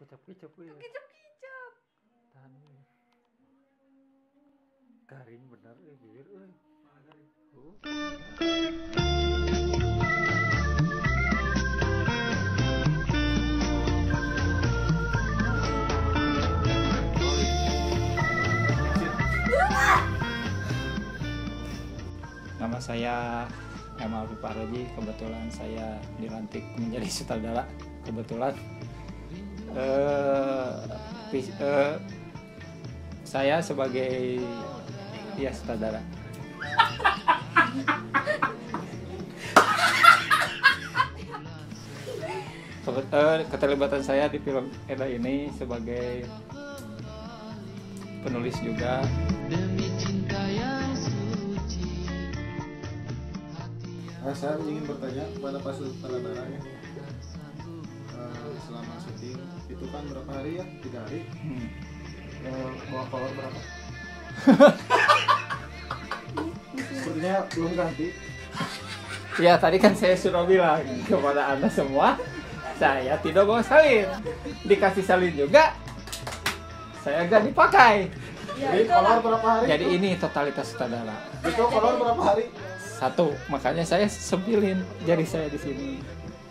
kicap-kicap ya. Kicap-kicap. Tahan ya. Garing bener bibir euy. Nama saya Emal Piparoji, kebetulan saya dilantik menjadi sutradara. Kebetulan saya sebagai sutradara. Keterlibatan saya di film Eda ini sebagai penulis juga. Saya ingin bertanya kepada Pak Sutradara ya. Selama syuting itu kan berapa hari ya? 3 hari. Bawa kolor berapa? Sepertinya belum ganti. Ya tadi kan saya sudah bilang kepada Anda semua, saya tidak bawa salin. Dikasih salin juga, saya gak dipakai. Jadi kolor berapa hari? Jadi ini totalitas sutradara. Itu kolor berapa hari? 1, makanya saya sempilin jari saya di sini.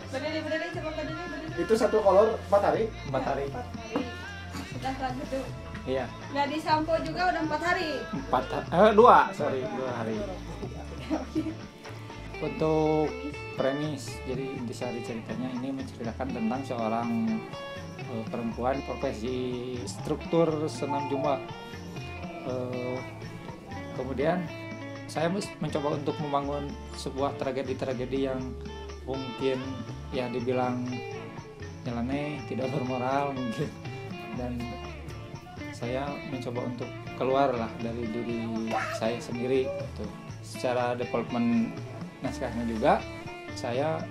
Berdiri coba berdiri. Itu 1 kolor 4 hari? 4 hari. 4 hari. Sudah lanjut tuh. Iya. Nggak disampo juga udah 4 hari. 2 hari. Untuk premis, jadi intisari ceritanya ini menceritakan tentang seorang perempuan profesi struktur senam Zumba. Kemudian saya mencoba untuk membangun sebuah tragedi-tragedi yang mungkin ya dibilang nyeleneh, tidak bermoral mungkin, dan saya mencoba untuk keluar lah dari diri saya sendiri gitu. Secara development naskahnya juga saya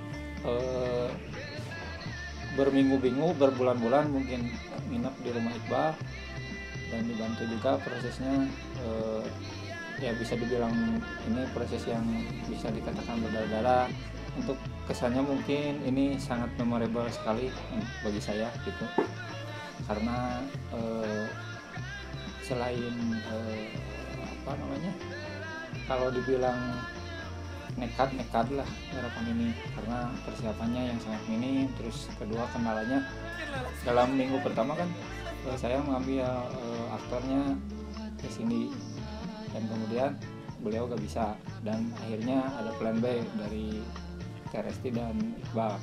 berminggu-minggu, berbulan-bulan mungkin nginep di rumah Iqbal dan dibantu juga prosesnya. Ya bisa dibilang ini proses yang bisa dikatakan berdarah-darah. Untuk kesannya mungkin ini sangat memorable sekali bagi saya gitu, karena selain kalau dibilang nekat lah harapan ini, karena persiapannya yang sangat minim. Terus kedua, kendalanya dalam minggu pertama kan saya mengambil aktornya ke sini, dan kemudian beliau gak bisa, dan akhirnya ada plan B dari Teresti dan Iqbal.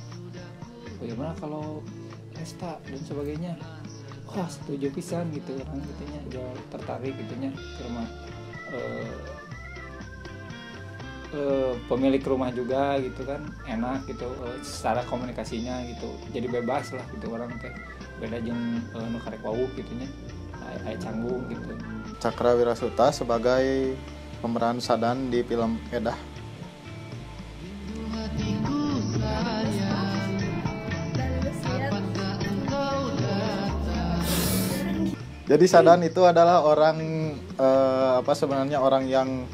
Bagaimana kalau Resta dan sebagainya? Wah, setuju pisan gitu orang gitunya, udah tertarik gitunya ke rumah. Pemilik rumah juga gitu kan, enak gitu secara komunikasinya gitu, jadi bebas lah gitu orang teh, beda jeung nu karek wawuh gitunya, aya canggung gitu. Cakra Wirasuta sebagai pemeran Sadan di film Edah. Jadi Sadan itu adalah orang sebenarnya orang yang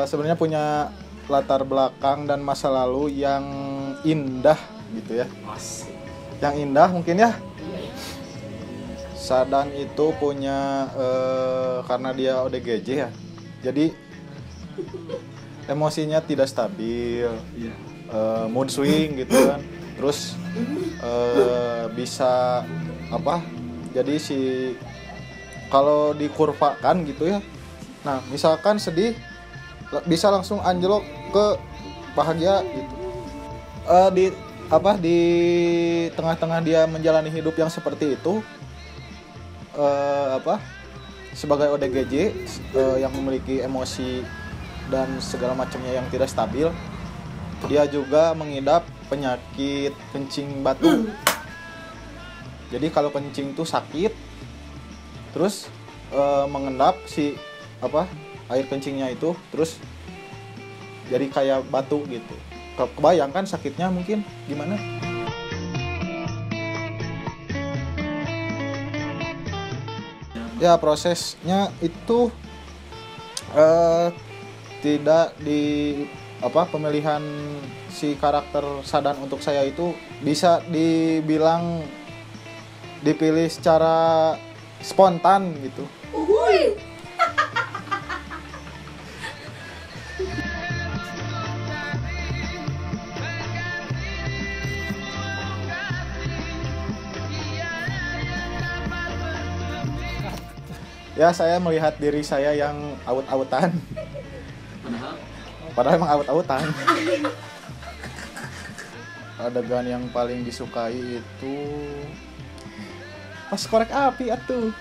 sebenarnya punya latar belakang dan masa lalu yang indah gitu ya. Yang indah mungkin ya. Sadan itu punya karena dia ODGJ ya. Jadi emosinya tidak stabil. Mood swing gitu kan. Terus bisa jadi kalau dikurvakan gitu ya. Nah, misalkan sedih bisa langsung anjlok ke bahagia gitu. Di tengah-tengah dia menjalani hidup yang seperti itu, sebagai ODGJ yang memiliki emosi dan segala macamnya yang tidak stabil, dia juga mengidap penyakit kencing batu. Jadi kalau kencing itu sakit, terus mengendap air kencingnya itu, terus jadi kayak batu gitu. Kebayangkan sakitnya mungkin gimana? Ya prosesnya itu tidak di pemilihan si karakter Sadan untuk saya itu bisa dibilang dipilih secara spontan gitu. Uhuy. Ya, saya melihat diri saya yang aut-autan. Padahal emang aut-autan. Adegan yang paling disukai itu pas korek api atuh.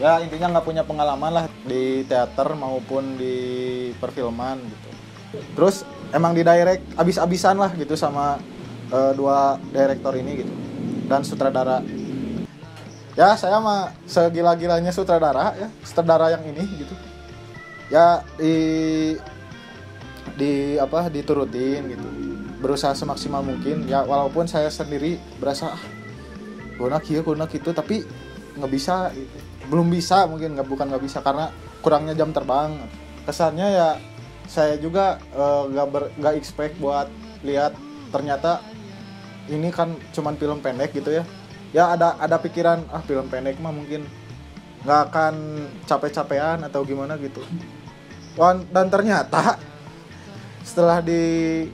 Ya intinya nggak punya pengalaman lah di teater maupun di perfilman gitu. Terus emang di direct abis-abisan lah gitu sama dua direktor ini gitu dan sutradara. Ya saya mah segila-gilanya sutradara ya, sutradara yang ini gitu. Ya diturutin gitu. Berusaha semaksimal mungkin ya, walaupun saya sendiri berasa kuna kieu kuna kitu tapi nggak bisa gitu. Belum bisa mungkin, bukan nggak bisa karena kurangnya jam terbang. Kesannya ya saya juga nggak expect buat lihat ternyata ini kan cuman film pendek gitu ya. Ya ada pikiran film pendek mah mungkin nggak akan capek-capean atau gimana gitu. Dan ternyata setelah di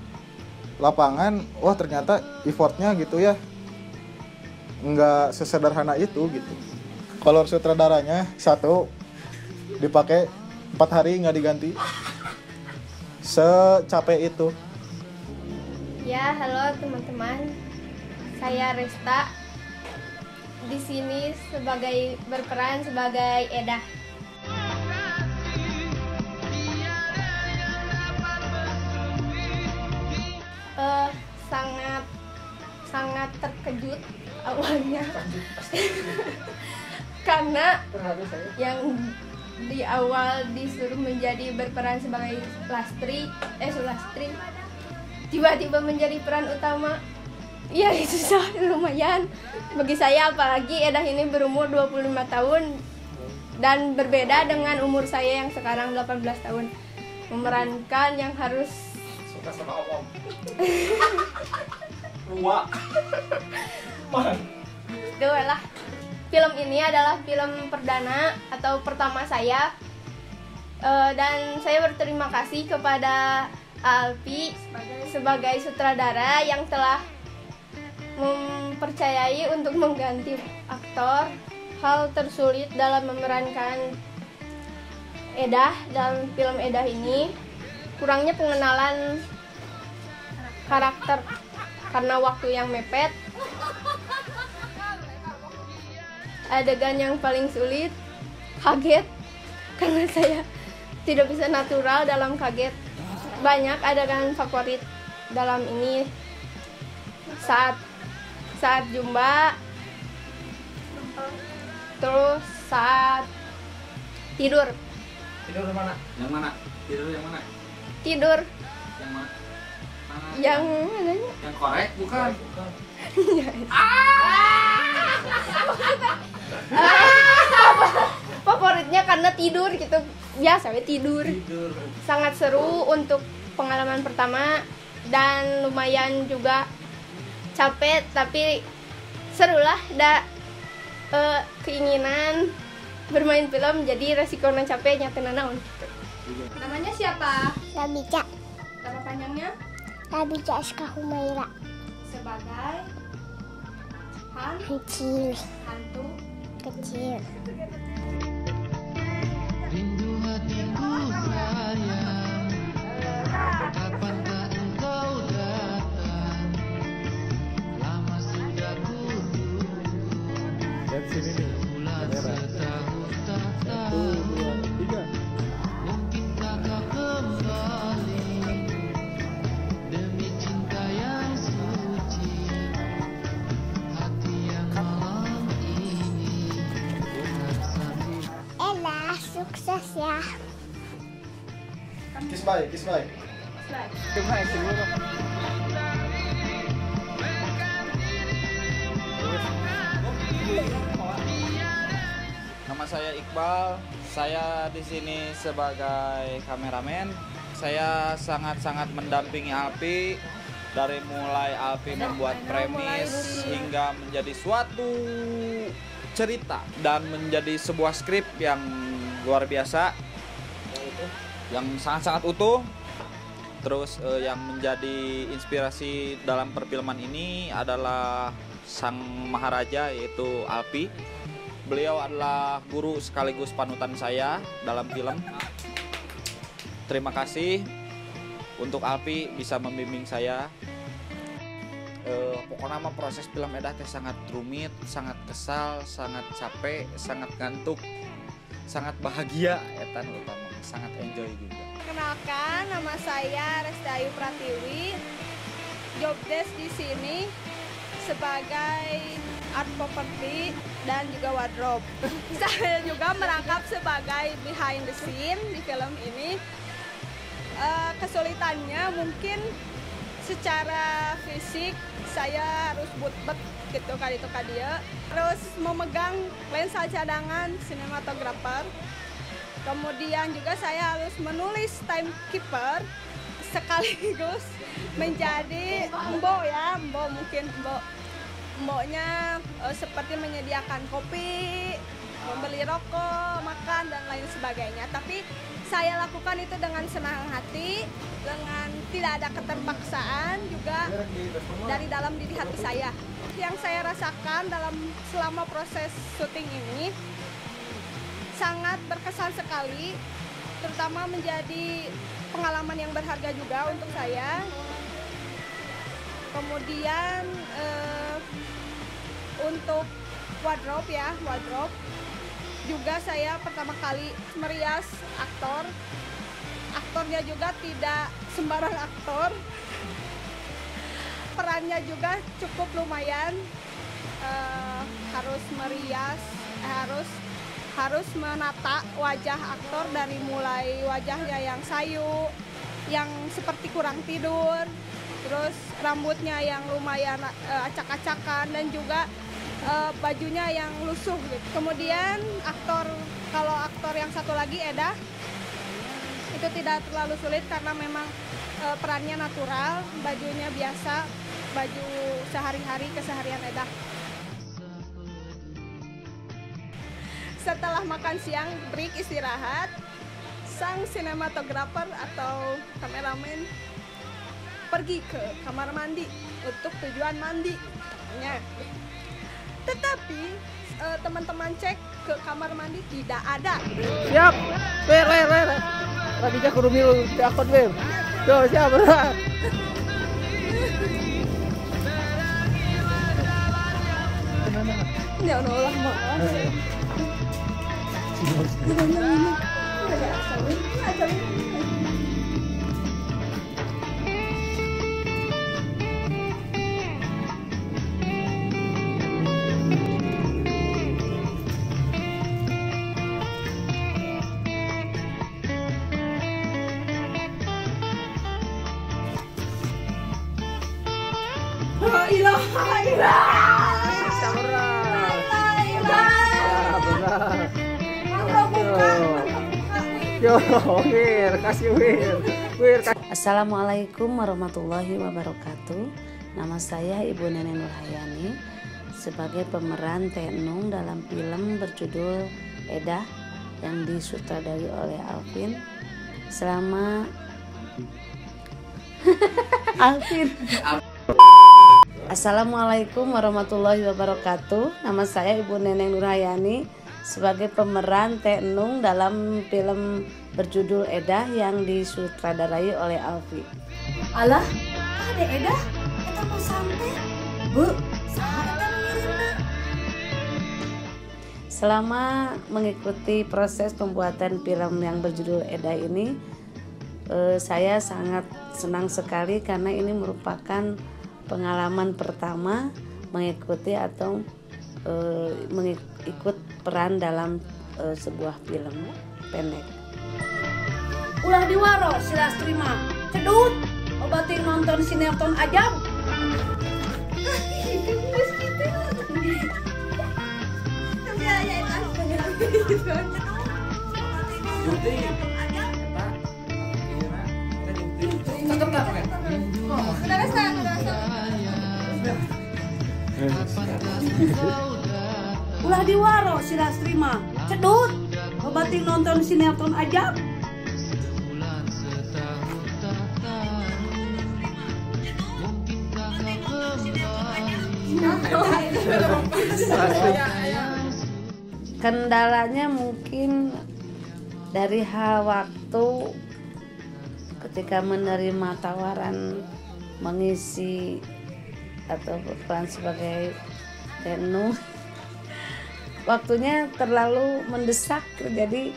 lapangan, wah ternyata effortnya gitu ya nggak sesederhana itu gitu. Kolor sutradaranya 1 dipakai 4 hari nggak diganti. Secapek itu. Ya, halo teman-teman. Saya Resta. Di sini berperan sebagai Edah. Sangat terkejut awalnya. Karena yang di awal disuruh berperan sebagai Sulastri tiba-tiba menjadi peran utama. Ya itu lumayan bagi saya, apalagi Edah ini berumur 25 tahun dan berbeda dengan umur saya yang sekarang 18 tahun. Memerankan yang harus Suka sama om. Itulah. Film ini adalah film perdana atau pertama saya, dan saya berterima kasih kepada Alpi sebagai sutradara yang telah mempercayai untuk mengganti aktor. Hal tersulit dalam memerankan Edah dalam film Edah ini kurangnya pengenalan karakter karena waktu yang mepet. Adegan yang paling sulit, kaget, karena saya tidak bisa natural dalam kaget. Banyak adegan favorit dalam ini, saat jumba, terus saat tidur. Tidur yang mana? Yang mana? Tidur yang mana? Tidur. Yang mana? Yang mana? Yang korek bukan? Favoritnya karena tidur gitu, biasa tidur. Sangat seru untuk pengalaman pertama dan lumayan juga capek, tapi serulah. Keinginan bermain film jadi resikonya capeknya tenanaun. Namanya siapa? Rabica, Nama panjangnya? Rabica Aska Humaira, Sebagai kecil, hantu. kecil. Rindu hatiku sayang, kapankah engkau datang? Lama sudah ku Lihat sini nih. bulan setahun tak 1, 2, 3. mungkinkah kau kembali demi cinta yang suci, hati yang malam ini bersatu. Ella, sukses ya. Kiss bye, kiss bye. Coba acting dulu dong. Nama saya Iqbal, Saya di sini sebagai kameramen. Saya sangat-sangat mendampingi Alpi dari mulai Alpi membuat premis hingga menjadi suatu cerita dan menjadi sebuah skrip yang luar biasa, yang sangat-sangat utuh. Terus yang menjadi inspirasi dalam perfilman ini adalah sang maharaja, yaitu Alpi. Beliau adalah guru sekaligus panutan saya dalam film. Terima kasih untuk Alpi bisa membimbing saya. Pokoknya mah proses film edah teh sangat rumit, sangat kesal, sangat capek, sangat ngantuk, sangat bahagia, etan utama, sangat enjoy juga. Kenalkan, nama saya Resti Ayu Pratiwi. Job desk di sini sebagai art property dan juga wardrobe. Saya juga merangkap sebagai behind the scene di film ini. Kesulitannya mungkin secara fisik saya harus but-but gitu kan itu dia. Terus memegang lensa cadangan sinematografer. Kemudian juga saya harus menulis timekeeper sekaligus menjadi mboknya seperti menyediakan kopi, membeli rokok, makan dan lain sebagainya. Tapi saya lakukan itu dengan senang hati, dengan tidak ada keterpaksaan, juga dari dalam diri hati saya. Yang saya rasakan selama proses syuting ini sangat berkesan sekali, terutama menjadi pengalaman yang berharga juga untuk saya. Kemudian untuk wardrobe juga saya pertama kali merias aktor. Aktornya juga tidak sembarang aktor. Perannya juga cukup lumayan. Harus merias, harus menata wajah aktor dari mulai wajahnya yang sayu, yang seperti kurang tidur, terus rambutnya yang lumayan acak-acakan dan juga bajunya yang lusuh gitu. Kemudian kalau aktor yang satu lagi Eda itu tidak terlalu sulit karena memang perannya natural, bajunya biasa, baju sehari-hari keseharian Eda. Setelah makan siang, break istirahat, sang sinematografer atau kameramen pergi ke kamar mandi untuk tujuan mandi. Tetapi teman-teman cek ke kamar mandi tidak ada. Siap, ler. Tadinya kudu milu akun ler. Tuh, siap berat. Ya Allah, maaf. La ilaha illallah. Berat. Yo, kasih Wir. Assalamualaikum warahmatullahi wabarakatuh. Nama saya Ibu Neneng Nurhayani sebagai pemeran Tenung dalam film berjudul Edah yang disutradari oleh Alvin. Selama Alvin. Assalamualaikum warahmatullahi wabarakatuh. Nama saya Ibu Neneng Nurhayani sebagai pemeran Tenung dalam film berjudul Edah yang disutradarai oleh Alfi. Alah, ada Edah? Kita mau sampai, Bu. Selama mengikuti proses pembuatan film yang berjudul Edah ini, saya sangat senang sekali karena ini merupakan pengalaman pertama mengikuti atau mengikut peran dalam sebuah film pendek. Ulah diwaro si Lastri mah cedut obatin nonton sinetron ajab. Ulah diwaro si Lastri mah cedut obating nonton sinetron aja. Kendalanya mungkin dari hal waktu ketika menerima tawaran mengisi atau berperan sebagai Renu, waktunya terlalu mendesak, jadi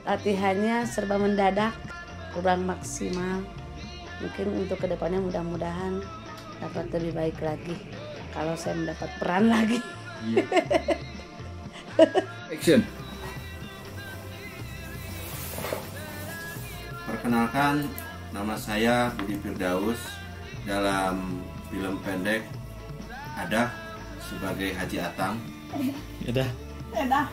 latihannya serba mendadak, kurang maksimal. Mungkin untuk kedepannya mudah-mudahan dapat lebih baik lagi kalau saya mendapat peran lagi. Action. Perkenalkan, nama saya Budi Firdaus. Dalam film pendek ada sebagai Haji Atang. Edah. Edah.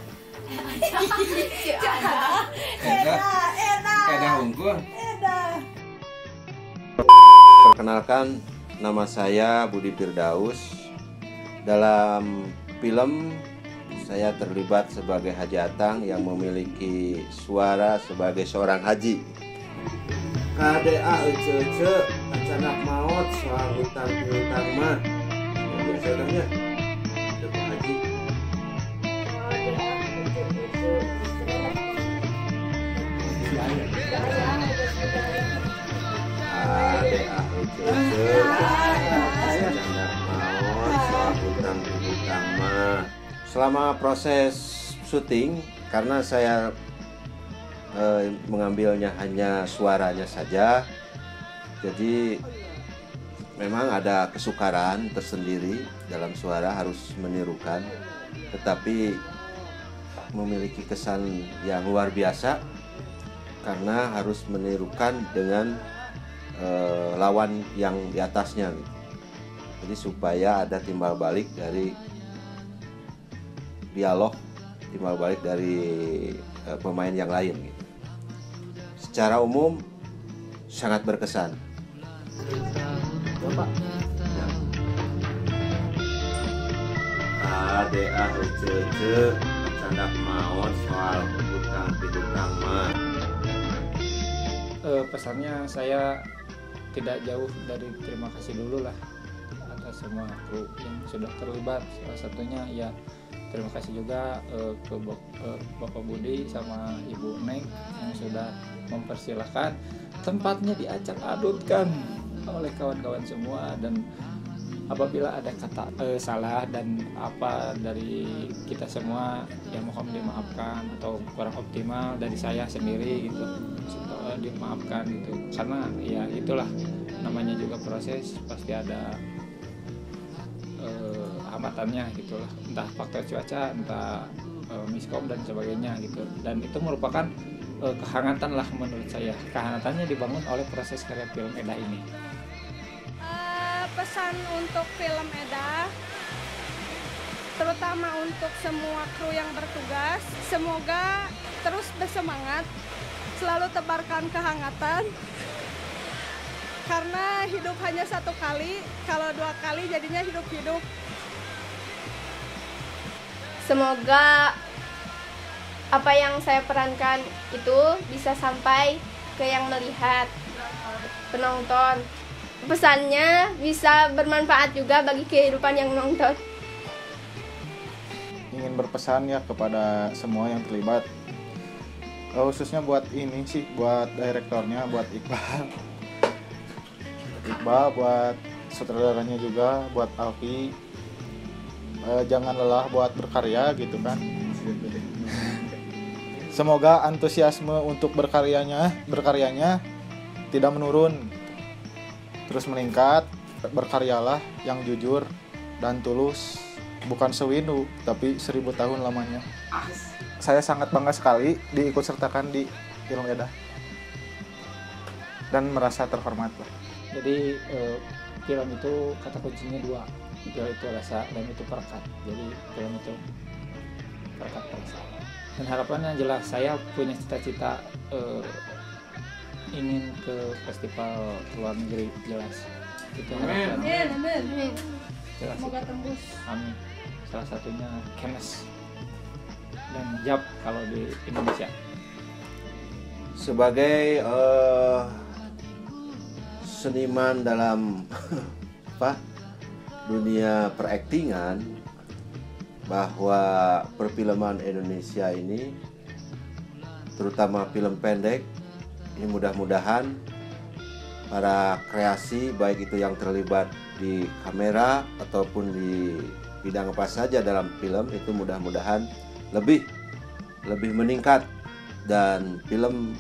Edah unggul. Perkenalkan, nama saya Budi Firdaus. Dalam film saya terlibat sebagai Haji Atang yang memiliki suara sebagai seorang haji. KDA ece acanak maut soal hutang piutang mah yang biasa orangnya ada Pak Haji. KDA ece acanak maut soal hutang piutang mah. Selama proses syuting, karena saya mengambilnya hanya suaranya saja, jadi memang ada kesukaran tersendiri dalam suara, harus menirukan, tetapi memiliki kesan yang luar biasa karena harus menirukan dengan lawan yang di atasnya gitu. Jadi supaya ada timbal balik dari dialog, timbal balik dari pemain yang lain gitu. Secara umum sangat berkesan. Coba. KDA ece candak maut soal hutang piutang mah. Pesannya saya tidak jauh dari terima kasih dulu lah atas semua kru yang sudah terlibat. Salah satunya ya terima kasih juga ke Bapak Budi sama Ibu Neng yang sudah mempersilahkan tempatnya diacak-adutkan oleh kawan-kawan semua, dan apabila ada kata salah dan apa dari kita semua yang mohon dimaafkan atau kurang optimal dari saya sendiri gitu, dimaafkan gitu, karena ya itulah namanya juga proses, pasti ada hamatannya gitulah, entah faktor cuaca, entah miskom dan sebagainya gitu, dan itu merupakan kehangatan lah menurut saya. Kehangatannya dibangun oleh proses karya film Edah ini. Pesan untuk film Edah, terutama untuk semua kru yang bertugas, semoga terus bersemangat, selalu tebarkan kehangatan, karena hidup hanya satu kali, kalau 2 kali jadinya hidup-hidup. Semoga apa yang saya perankan itu bisa sampai ke yang melihat, penonton. Pesannya bisa bermanfaat juga bagi kehidupan yang menonton. Ingin berpesan ya kepada semua yang terlibat, khususnya buat ini sih, buat direktornya, buat Iqbal, buat sutradaranya juga, buat Alfi. Jangan lelah buat berkarya gitu kan. Semoga antusiasme untuk berkaryanya tidak menurun, terus meningkat. Berkaryalah yang jujur dan tulus, bukan sewinu tapi 1000 tahun lamanya. Saya sangat bangga sekali diikut sertakan di film Edah dan merasa terhormat lah. Jadi film itu kata kuncinya 2, yaitu rasa dan itu perekat. Jadi film itu perekat perasaan. Dan harapannya jelas saya punya cita-cita ingin ke festival luar negeri, jelas itu harapan. Amin. Jelas Semoga itu. tembus. Amin. Salah satunya Kemes dan JAP kalau di Indonesia. Sebagai seniman dalam apa dunia peraktingan, bahwa perfilman Indonesia ini terutama film pendek ini mudah-mudahan para kreasi baik itu yang terlibat di kamera ataupun di bidang apa saja dalam film itu mudah-mudahan lebih meningkat dan film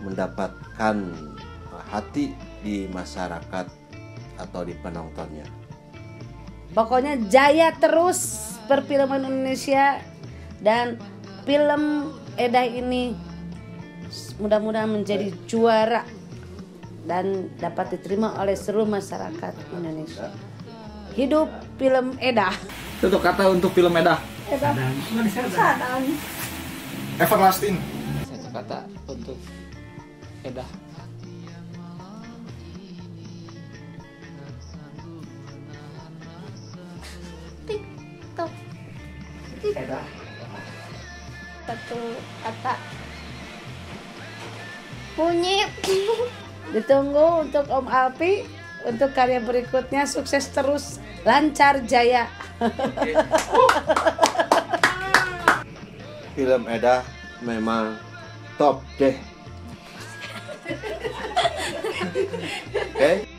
mendapatkan hati di masyarakat atau di penontonnya. Pokoknya jaya terus perfilman Indonesia dan film Edah ini mudah-mudahan menjadi juara dan dapat diterima oleh seluruh masyarakat Indonesia. Hidup film Edah. Tutup kata untuk film Edah. Sadan. Everlasting. Satu kata untuk Edah. TikTok. Edah. Satu kata. Kunyit. Ditunggu untuk Om Alpi untuk karya berikutnya, sukses terus, lancar jaya. Film Edah memang top deh. Oke.